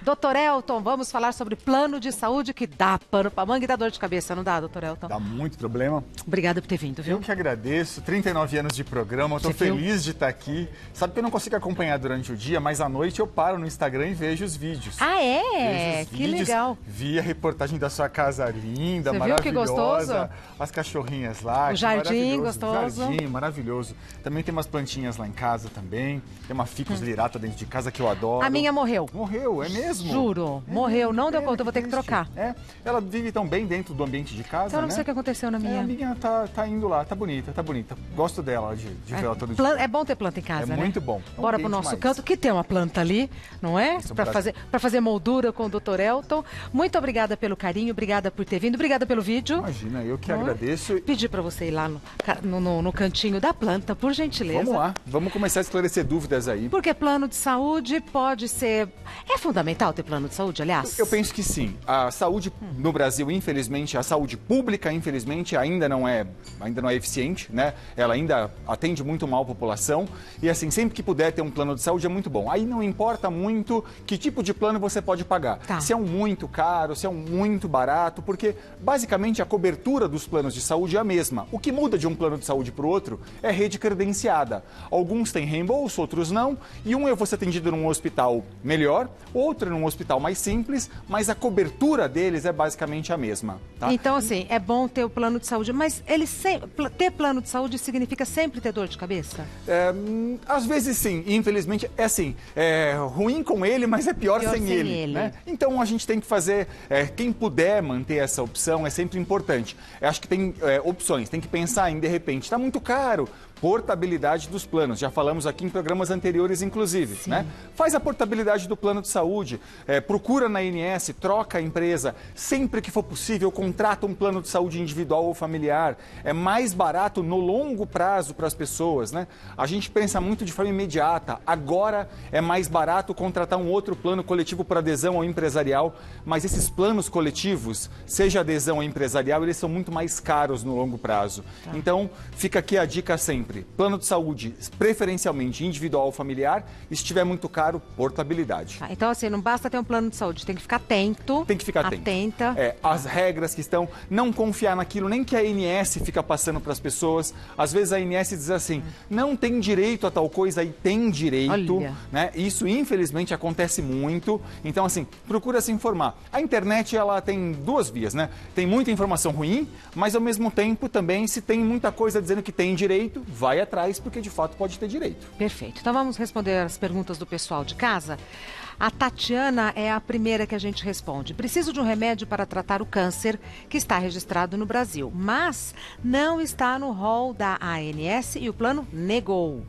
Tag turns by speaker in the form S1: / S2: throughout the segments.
S1: Doutor Elton, vamos falar sobre plano de saúde que dá pano pra manga e dá dor de cabeça, não dá, doutor Elton?
S2: Dá muito problema.
S1: Obrigada por ter vindo, viu?
S2: Eu que agradeço, 39 anos de programa, eu tô feliz de estar aqui. Sabe que eu não consigo acompanhar durante o dia, mas à noite eu paro no Instagram e vejo os vídeos.
S1: Ah, é? Que legal.
S2: Vi a reportagem da sua casa linda,
S1: Você
S2: maravilhosa.
S1: viu que gostoso?
S2: As cachorrinhas lá.
S1: O jardim gostoso.
S2: Jardim, maravilhoso. Também tem umas plantinhas lá em casa também. Tem uma ficus lirata dentro de casa que eu adoro.
S1: A minha morreu.
S2: Morreu, é mesmo?
S1: Juro, morreu, não deu conta, eu vou ter que trocar.
S2: É, ela vive tão bem dentro do ambiente de casa,
S1: Então eu não
S2: né?
S1: sei o que aconteceu na minha.
S2: A minha tá indo lá, tá bonita, tá bonita. Gosto dela, de ver ela todo dia.
S1: É bom ter planta em casa, né?
S2: É muito bom.
S1: Bora pro nosso canto, que tem uma planta ali, não é? Para fazer moldura com o Dr. Elton. Muito obrigada pelo carinho, obrigada por ter vindo, obrigada pelo vídeo.
S2: Imagina, eu que agradeço.
S1: Pedir para você ir lá no cantinho da planta, por gentileza.
S2: Vamos lá, vamos começar a esclarecer dúvidas aí.
S1: Porque plano de saúde pode ser... É fundamental ter plano de saúde, aliás?
S2: Eu penso que sim. A saúde no Brasil, infelizmente, a saúde pública, infelizmente, ainda não é eficiente, né? Ela ainda atende muito mal a população. E assim, sempre que puder ter um plano de saúde é muito bom. Aí não importa muito que tipo de plano você pode pagar.
S1: Tá.
S2: Se é um muito caro, se é um muito barato, porque basicamente a cobertura dos planos de saúde é a mesma. O que muda de um plano de saúde para o outro é rede credenciada. Alguns têm reembolso, outros não. E um é você atendido num hospital melhor, outro num hospital mais simples, mas a cobertura deles é basicamente a mesma. Tá?
S1: Então, assim, é bom ter o plano de saúde, mas ter plano de saúde significa sempre ter dor de cabeça?
S2: Às vezes sim, infelizmente é assim, é ruim com ele, mas é pior sem ele. Né? Então a gente tem que fazer, quem puder manter essa opção é sempre importante. Eu acho que tem opções, tem que pensar em, de repente, está muito caro. Portabilidade dos planos, já falamos aqui em programas anteriores, inclusive, né? Faz a portabilidade do plano de saúde, procura na ANS, troca a empresa, sempre que for possível, contrata um plano de saúde individual ou familiar, é mais barato no longo prazo para as pessoas, né? A gente pensa muito de forma imediata, agora é mais barato contratar um outro plano coletivo por adesão ou empresarial, mas esses planos coletivos, seja adesão ou empresarial, eles são muito mais caros no longo prazo. Tá. Então, fica aqui a dica sempre. Plano de saúde, preferencialmente individual ou familiar, e se estiver muito caro, portabilidade.
S1: Ah, então, assim, não basta ter um plano de saúde, tem que ficar atento.
S2: Tem que ficar atenta. As regras que estão, não confiar naquilo, nem que a ANS fica passando para as pessoas. Às vezes a ANS diz assim, não tem direito a tal coisa, e tem direito. Né? Isso, infelizmente, acontece muito. Então, assim, procura se informar. A internet, ela tem duas vias, né? Tem muita informação ruim, mas ao mesmo tempo também, se tem muita coisa dizendo que tem direito, vai atrás, porque de fato pode ter direito.
S1: Perfeito. Então vamos responder as perguntas do pessoal de casa. A Tatiana é a primeira que a gente responde. Preciso de um remédio para tratar o câncer que está registrado no Brasil, mas não está no rol da ANS e o plano negou.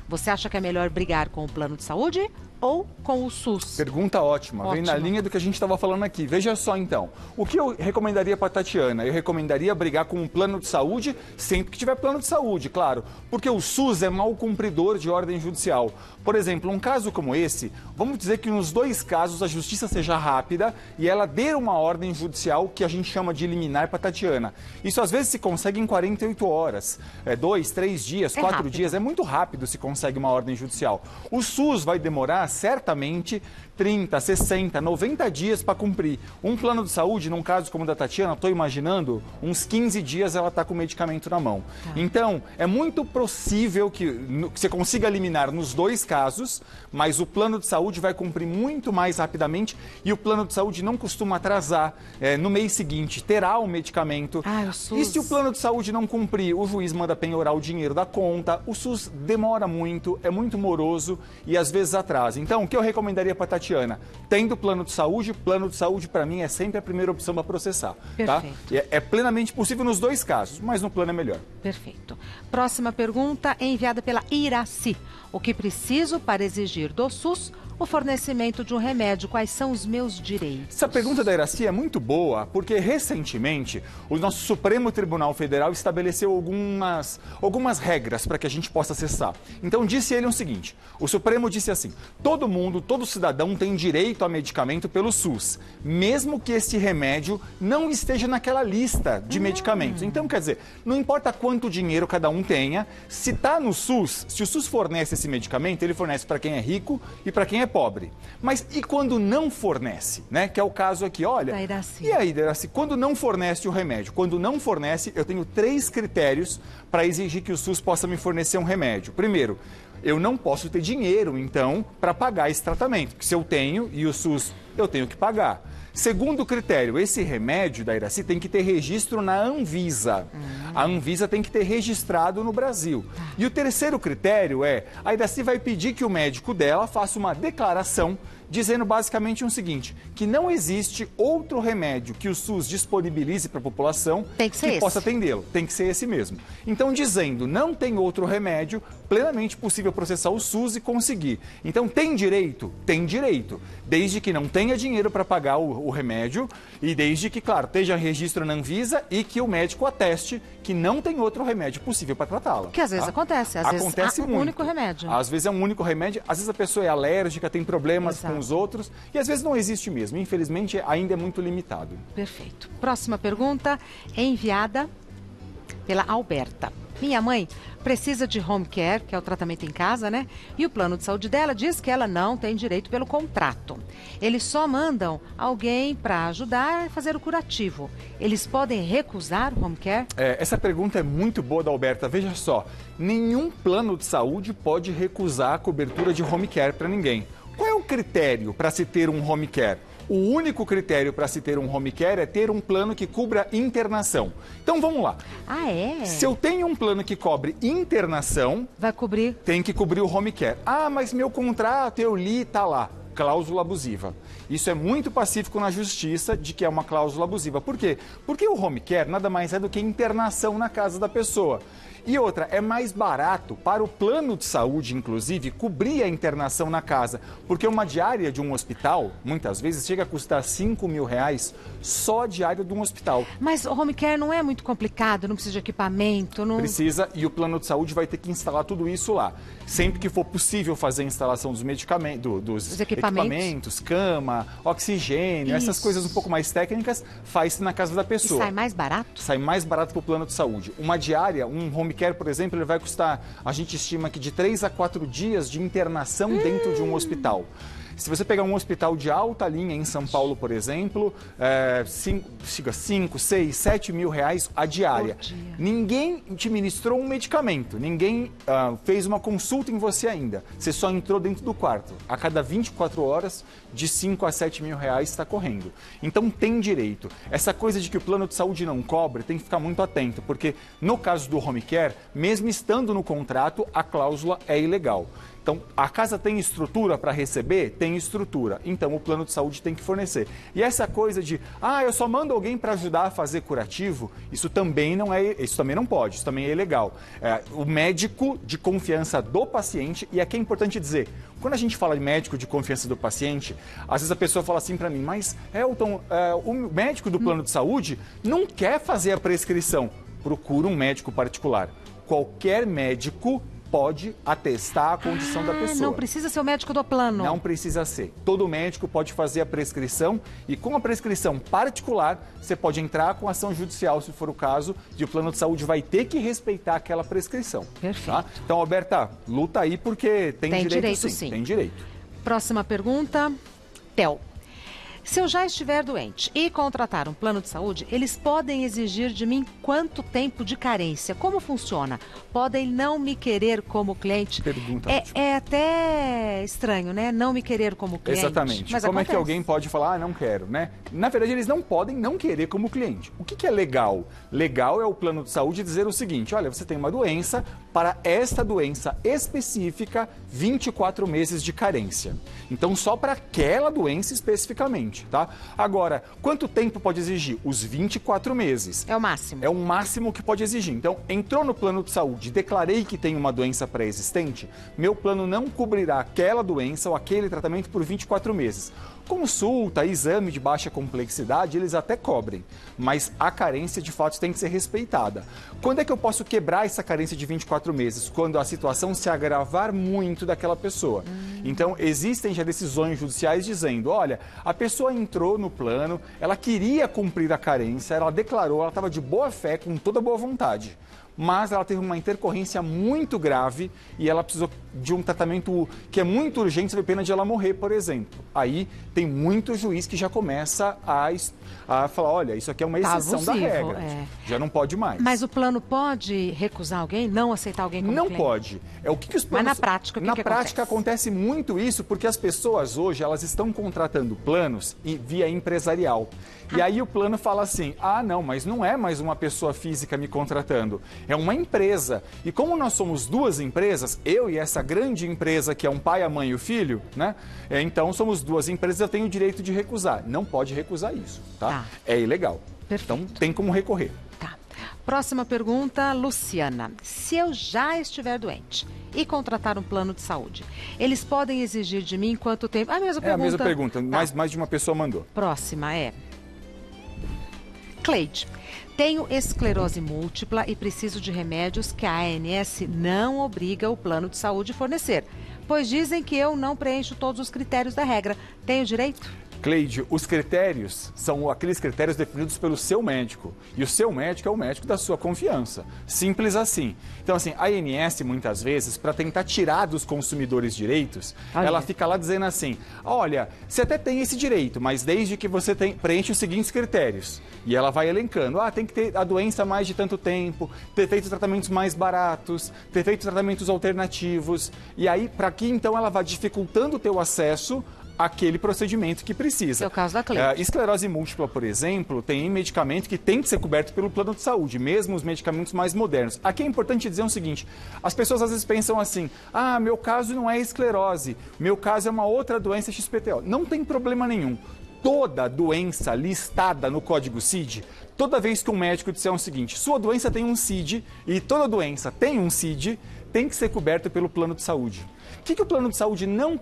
S1: Você acha que é melhor brigar com o plano de saúde ou com o SUS?
S2: Pergunta ótima. Vem na linha do que a gente estava falando aqui. Veja só, então. O que eu recomendaria para a Tatiana? Eu recomendaria brigar com um plano de saúde sempre que tiver plano de saúde, claro. Porque o SUS é mal cumpridor de ordem judicial. Por exemplo, um caso como esse, vamos dizer que nos dois casos a justiça seja rápida e ela dê uma ordem judicial que a gente chama de liminar para a Tatiana. Isso às vezes se consegue em 48 horas. 2, 3 dias, 4 dias. É muito rápido se consegue uma ordem judicial. O SUS vai demorar certamente 30, 60, 90 dias para cumprir. Um plano de saúde, num caso como o da Tatiana, estou imaginando, uns 15 dias ela está com o medicamento na mão. Então, é muito possível que você consiga eliminar nos dois casos, mas o plano de saúde vai cumprir muito mais rapidamente e o plano de saúde não costuma atrasar. No mês seguinte, terá o medicamento.
S1: O SUS...
S2: E se o plano de saúde não cumprir, o juiz manda penhorar o dinheiro da conta. O SUS demora muito, é muito moroso e às vezes atrasa. Então, o que eu recomendaria para a Tatiana? Tendo plano de saúde para mim é sempre a primeira opção para processar.
S1: Perfeito.
S2: Tá? É plenamente possível nos dois casos, mas no plano é melhor.
S1: Perfeito. Próxima pergunta é enviada pela Iraci. O que preciso para exigir do SUS o fornecimento de um remédio? Quais são os meus direitos?
S2: Essa pergunta da Iraci é muito boa, porque recentemente o nosso Supremo Tribunal Federal estabeleceu algumas regras para que a gente possa acessar. Então disse ele o seguinte, o Supremo disse assim, todo cidadão tem direito a medicamento pelo SUS, mesmo que esse remédio não esteja naquela lista de medicamentos. Então, quer dizer, não importa quanto dinheiro cada um tenha, se está no SUS, se o SUS fornece esse medicamento, ele fornece para quem é rico e para quem é é pobre. Mas e quando não fornece, né? Que é o caso aqui, olha. E aí, Iraci, quando não fornece o remédio? Quando não fornece, eu tenho 3 critérios para exigir que o SUS possa me fornecer um remédio. Primeiro, eu não posso ter dinheiro, então, para pagar esse tratamento. Porque se eu tenho e o SUS, eu tenho que pagar. Segundo critério, esse remédio da Iraci tem que ter registro na Anvisa. A Anvisa tem que ter registrado no Brasil. E o terceiro critério é, a Iraci vai pedir que o médico dela faça uma declaração dizendo basicamente o seguinte, que não existe outro remédio que o SUS disponibilize para a população que possa atendê-lo. Tem que ser esse mesmo. Então, dizendo, não tem outro remédio, plenamente possível processar o SUS e conseguir. Então, tem direito? Tem direito. Desde que não tenha dinheiro para pagar o remédio e desde que, claro, esteja registro na Anvisa e que o médico ateste que não tem outro remédio possível para tratá-la.
S1: Que às vezes acontece. Às vezes é um único remédio.
S2: Às vezes é um único remédio. Às vezes a pessoa é alérgica, tem problemas com os outros e às vezes não existe mesmo. Infelizmente, ainda é muito limitado.
S1: Perfeito. Próxima pergunta é enviada pela Alberta. Minha mãe precisa de home care, que é o tratamento em casa, né? E o plano de saúde dela diz que ela não tem direito pelo contrato. Eles só mandam alguém para ajudar a fazer o curativo. Eles podem recusar o home care?
S2: Essa pergunta é muito boa da Alberta. Veja só, nenhum plano de saúde pode recusar a cobertura de home care para ninguém. Qual é o critério para se ter um home care? O único critério para se ter um home care é ter um plano que cubra internação. Então vamos lá.
S1: Ah, é?
S2: Se eu tenho um plano que cobre internação,
S1: vai cobrir?
S2: Tem que cobrir o home care. Ah, mas meu contrato, eu li, tá lá. Cláusula abusiva. Isso é muito pacífico na justiça de que é uma cláusula abusiva. Por quê? Porque o home care nada mais é do que internação na casa da pessoa. E outra, é mais barato para o plano de saúde, inclusive, cobrir a internação na casa. Porque uma diária de um hospital, muitas vezes, chega a custar R$5.000 só a diária de um hospital.
S1: Mas o home care não é muito complicado, não precisa de equipamento? Não...
S2: Precisa, e o plano de saúde vai ter que instalar tudo isso lá. Sempre que for possível fazer a instalação dos medicamentos, dos equipamentos, cama, oxigênio, essas coisas um pouco mais técnicas, faz-se na casa da pessoa.
S1: E sai mais barato?
S2: Sai mais barato para o plano de saúde. Uma diária, um home care, por exemplo, ele vai custar, a gente estima que de 3 a 4 dias de internação dentro de um hospital. Se você pegar um hospital de alta linha em São Paulo, por exemplo, 5, 6, 7 mil reais a diária. Ninguém te ministrou um medicamento, ninguém fez uma consulta em você ainda. Você só entrou dentro do quarto. A cada 24 horas, de 5 a 7 mil reais está correndo. Então tem direito. Essa coisa de que o plano de saúde não cobre, tem que ficar muito atento, porque no caso do home care, mesmo estando no contrato, a cláusula é ilegal. Então, a casa tem estrutura para receber? Tem estrutura. Então, o plano de saúde tem que fornecer. E essa coisa de, eu só mando alguém para ajudar a fazer curativo, isso também não pode, isso também é ilegal. O médico de confiança do paciente, e aqui é importante dizer, quando a gente fala de médico de confiança do paciente, às vezes a pessoa fala assim para mim, mas Elton, o médico do plano de saúde não quer fazer a prescrição. Procura um médico particular. Qualquer médico pode atestar a condição da pessoa.
S1: Não precisa ser o médico do plano.
S2: Não precisa ser. Todo médico pode fazer a prescrição e com a prescrição particular, você pode entrar com ação judicial, se for o caso, e o plano de saúde vai ter que respeitar aquela prescrição.
S1: Perfeito.
S2: Tá? Então, Alberta, luta aí porque tem direito sim. Tem direito.
S1: Próxima pergunta, Tel. Se eu já estiver doente e contratar um plano de saúde, eles podem exigir de mim quanto tempo de carência? Como funciona? Podem não me querer como cliente?
S2: Pergunta
S1: é até estranho, né? Não me querer como cliente.
S2: Exatamente.
S1: Mas
S2: como
S1: acontece.
S2: É que alguém pode falar, não quero, né? Na verdade, eles não podem não querer como cliente. O que é legal? Legal é o plano de saúde dizer o seguinte, olha, você tem uma doença, para esta doença específica, 24 meses de carência. Então, só para aquela doença especificamente. Tá? Agora, quanto tempo pode exigir? Os 24 meses.
S1: É o máximo.
S2: É o máximo que pode exigir. Então, entrou no plano de saúde, declarei que tem uma doença pré-existente, meu plano não cobrirá aquela doença ou aquele tratamento por 24 meses. Consulta, exame de baixa complexidade, eles até cobrem, mas a carência de fato tem que ser respeitada. Quando é que eu posso quebrar essa carência de 24 meses? Quando a situação se agravar muito daquela pessoa. Então, existem já decisões judiciais dizendo, olha, a pessoa entrou no plano, ela queria cumprir a carência, ela declarou, ela estava de boa fé, com toda boa vontade. mas ela teve uma intercorrência muito grave e ela precisou de um tratamento que é muito urgente, sob pena de ela morrer, por exemplo. Aí tem muito juiz que já começa a falar, olha, isso aqui é uma exceção da regra, já não pode mais.
S1: Mas o plano pode recusar alguém, não aceitar alguém como cliente?
S2: Não pode. É o que os planos...
S1: Mas na prática, o que
S2: prática acontece muito isso, porque as pessoas hoje, elas estão contratando planos via empresarial. E aí o plano fala assim, não, mas não é mais uma pessoa física me contratando, é uma empresa. E como nós somos duas empresas, eu e essa grande empresa que é um pai, a mãe e o filho, né? Então somos duas empresas, eu tenho o direito de recusar. Não pode recusar isso, tá? É ilegal.
S1: Perfeito.
S2: Então tem como recorrer.
S1: Tá. Próxima pergunta, Luciana. Se eu já estiver doente e contratar um plano de saúde, eles podem exigir de mim quanto tempo? A mesma pergunta.
S2: É a mesma pergunta, mais de uma pessoa mandou.
S1: Próxima Cleide, tenho esclerose múltipla e preciso de remédios que a ANS não obriga o plano de saúde a fornecer, pois dizem que eu não preencho todos os critérios da regra. Tenho direito?
S2: Cleide, os critérios são aqueles critérios definidos pelo seu médico. E o seu médico é o médico da sua confiança. Simples assim. Então, assim, a ANS, muitas vezes, para tentar tirar dos consumidores direitos, ela fica lá dizendo assim, olha, você até tem esse direito, mas desde que você preenche os seguintes critérios. E ela vai elencando, tem que ter a doença há mais de tanto tempo, ter feito tratamentos mais baratos, ter feito tratamentos alternativos. E aí, para que então ela vá dificultando o teu acesso aquele procedimento que precisa.
S1: É o caso da Cleide.
S2: Esclerose múltipla, por exemplo, tem medicamento que tem que ser coberto pelo plano de saúde, mesmo os medicamentos mais modernos. Aqui é importante dizer o seguinte, as pessoas às vezes pensam assim, meu caso não é esclerose, meu caso é uma outra doença XPTO. Não tem problema nenhum. Toda doença listada no código CID, toda vez que um médico disser o seguinte, sua doença tem um CID e toda doença tem um CID, tem que ser coberta pelo plano de saúde. O que o plano de saúde não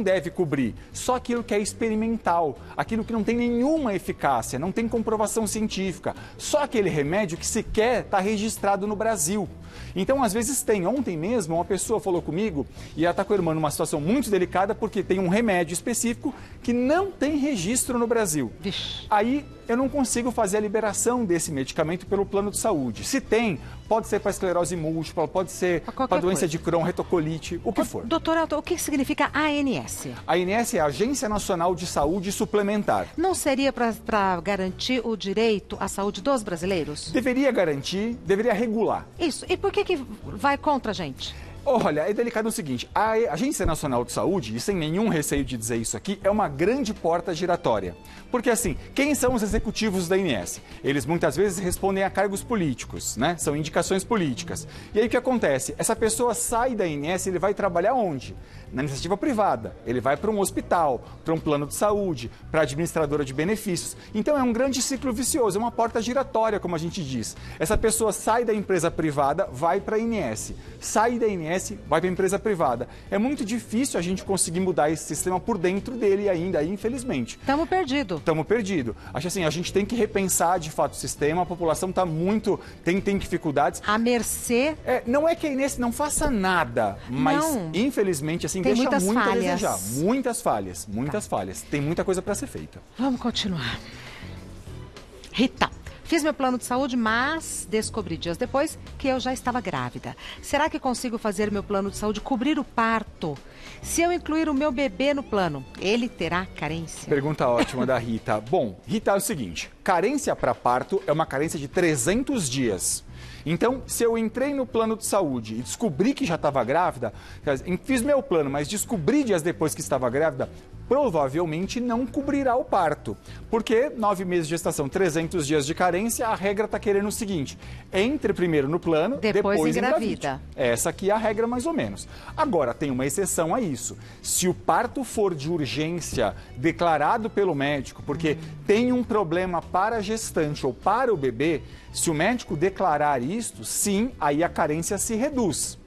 S2: deve cobrir? Só aquilo que é experimental, aquilo que não tem nenhuma eficácia, não tem comprovação científica, só aquele remédio que sequer está registrado no Brasil. Então, às vezes ontem mesmo, uma pessoa falou comigo e ela está com a irmã numa situação muito delicada porque tem um remédio específico que não tem registro no Brasil.
S1: Vixe.
S2: Aí eu não consigo fazer a liberação desse medicamento pelo plano de saúde. Se tem, pode ser para esclerose múltipla, pode ser para doença de Crohn, retocolite, o que for.
S1: Doutor Elton, o que significa ANS?
S2: A ANS é a Agência Nacional de Saúde Suplementar.
S1: Não seria para garantir o direito à saúde dos brasileiros?
S2: Deveria garantir, deveria regular.
S1: Isso. E por que vai contra a gente?
S2: Olha, é delicado o seguinte, a Agência Nacional de Saúde, e sem nenhum receio de dizer isso aqui, é uma grande porta giratória. Porque assim, quem são os executivos da ANS? Eles muitas vezes respondem a cargos políticos, né? São indicações políticas. E aí o que acontece? Essa pessoa sai da ANS e ele vai trabalhar onde? Na iniciativa privada. Ele vai para um hospital, para um plano de saúde, para a administradora de benefícios. Então é um grande ciclo vicioso, é uma porta giratória, como a gente diz. Essa pessoa sai da empresa privada, vai para a ANS. Sai da ANS, vai para a empresa privada. É muito difícil a gente conseguir mudar esse sistema por dentro dele ainda, infelizmente.
S1: Estamos perdidos.
S2: Estamos perdidos. Acho assim, a gente tem que repensar de fato o sistema, a população está muito, tem dificuldades.
S1: À mercê.
S2: Não é que a ANS não faça nada, mas infelizmente assim,
S1: tem
S2: deixa muito
S1: falhas.
S2: A desejar. Muitas falhas. Tem muita coisa para ser feita.
S1: Vamos continuar. Rita. Fiz meu plano de saúde, mas descobri dias depois que eu já estava grávida. Será que consigo fazer meu plano de saúde cobrir o parto? Se eu incluir o meu bebê no plano, ele terá carência?
S2: Pergunta ótima da Rita. Bom, Rita, é o seguinte, carência para parto é uma carência de 300 dias. Então, se eu entrei no plano de saúde e descobri que já estava grávida, fiz meu plano, mas descobri dias depois que estava grávida, provavelmente não cobrirá o parto. Porque 9 meses de gestação, 300 dias de carência, a regra está querendo o seguinte, entre primeiro no plano, depois engravida. Essa aqui é a regra mais ou menos. Agora, tem uma exceção a isso. Se o parto for de urgência, declarado pelo médico, porque tem um problema para a gestante ou para o bebê, se o médico declarar isto, sim, aí a carência se reduz.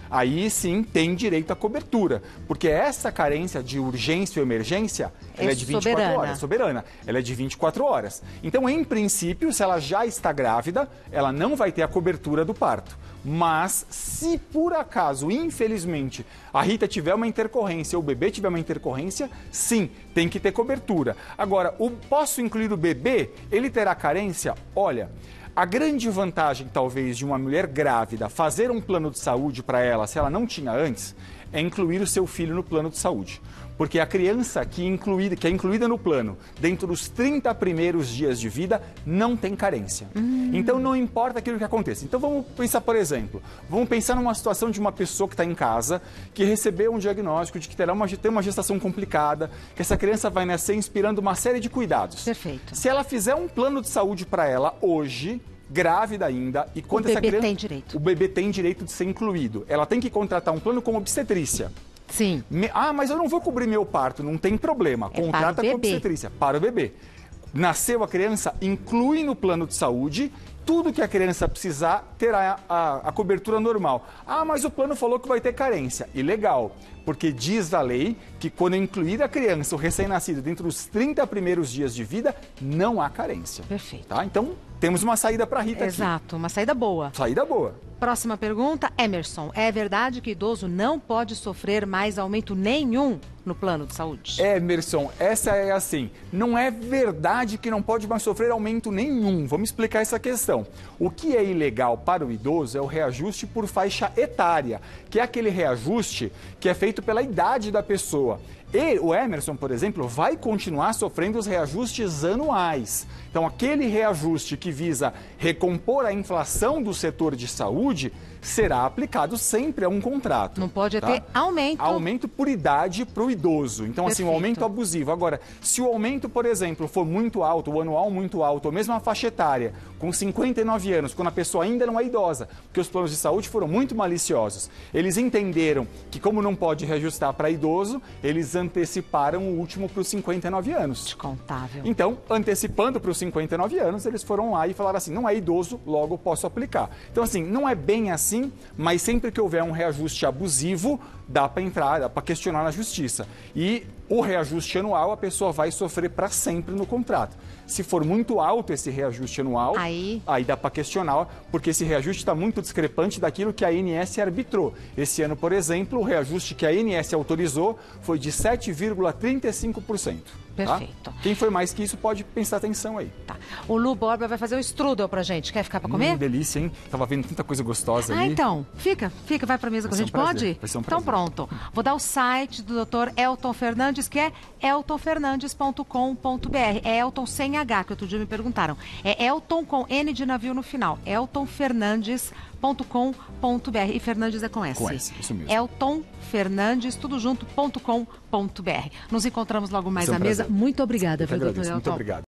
S2: Aí sim tem direito à cobertura, porque essa carência de urgência ou emergência, ela é de 24 horas, soberana, ela é de 24 horas. Então, em princípio, se ela já está grávida, ela não vai ter a cobertura do parto. Mas, se por acaso, infelizmente, a Rita tiver uma intercorrência ou o bebê tiver uma intercorrência, sim, tem que ter cobertura. Agora, posso incluir o bebê? Ele terá carência? Olha, A grande vantagem, talvez, de uma mulher grávida fazer um plano de saúde para ela, se ela não tinha antes, é incluir o seu filho no plano de saúde. Porque a criança que é incluída no plano, dentro dos 30 primeiros dias de vida, não tem carência. Então, não importa aquilo que aconteça. Então, vamos pensar, por exemplo, vamos pensar numa situação de uma pessoa que está em casa, que recebeu um diagnóstico de que tem uma gestação complicada, que essa criança vai nascer inspirando uma série de cuidados.
S1: Perfeito.
S2: Se ela fizer um plano de saúde para ela hoje, grávida ainda, e quando essa criança...
S1: tem direito.
S2: O bebê tem direito de ser incluído. Ela tem que contratar um plano com obstetrícia.
S1: Sim.
S2: Mas eu não vou cobrir meu parto, não tem problema. Contrata com obstetrícia para o bebê. Nasceu a criança, inclui no plano de saúde, tudo que a criança precisar terá a cobertura normal. Mas o plano falou que vai ter carência. Ilegal, porque diz a lei que quando incluir a criança, o recém-nascido, dentro dos 30 primeiros dias de vida, não há carência.
S1: Perfeito.
S2: Tá? Então, temos uma saída para a Rita aqui.
S1: Exato, uma saída boa.
S2: Saída boa.
S1: Próxima pergunta, Emerson. É verdade que idoso não pode sofrer mais aumento nenhum no plano de saúde?
S2: Emerson, essa é assim, não é verdade que não pode mais sofrer aumento nenhum. Vamos explicar essa questão. O que é ilegal para o idoso é o reajuste por faixa etária, que é aquele reajuste que é feito pela idade da pessoa. E o Emerson, por exemplo, vai continuar sofrendo os reajustes anuais. Então, aquele reajuste que visa recompor a inflação do setor de saúde será aplicado sempre a um contrato.
S1: Não pode ter aumento.
S2: Aumento por idade para o idoso. Então, assim, um aumento abusivo. Agora, se o aumento, por exemplo, for muito alto, o anual muito alto, ou mesmo a faixa etária, com 59 anos, quando a pessoa ainda não é idosa, porque os planos de saúde foram muito maliciosos. Eles entenderam que, como não pode reajustar para idoso, eles anteciparam o último para os 59 anos.
S1: Descontável.
S2: Então, antecipando para os 59 anos, eles foram lá e falaram assim, não é idoso, logo posso aplicar. Então, assim, não é bem assim, mas sempre que houver um reajuste abusivo, dá para entrar, dá para questionar na justiça. E o reajuste anual, a pessoa vai sofrer para sempre no contrato. Se for muito alto esse reajuste anual, aí dá para questionar, porque esse reajuste está muito discrepante daquilo que a ANS arbitrou. Esse ano, por exemplo, o reajuste que a ANS autorizou foi de 7,35%.
S1: Perfeito.
S2: Tá? Quem foi mais que isso pode prestar atenção aí.
S1: Tá. O Lu Borba vai fazer o strudel pra gente. Quer ficar pra comer?
S2: Delícia, hein? Tava vendo tanta coisa gostosa ali.
S1: Então. Fica, vai pra mesa com a gente, pode?
S2: Vai ser um prazer.
S1: Então pronto. Vou dar o site do Dr. Elton Fernandes, que é eltonfernandes.com.br. É Elton sem H, que outro dia me perguntaram. É Elton com N de navio no final. eltonfernandes.com.br. E Fernandes é com S.
S2: Com S, isso mesmo.
S1: Elton Fernandes, tudo junto, .com.br. Nos encontramos logo mais à mesa. Muito obrigada, viu, doutor Elton?
S2: Muito obrigado.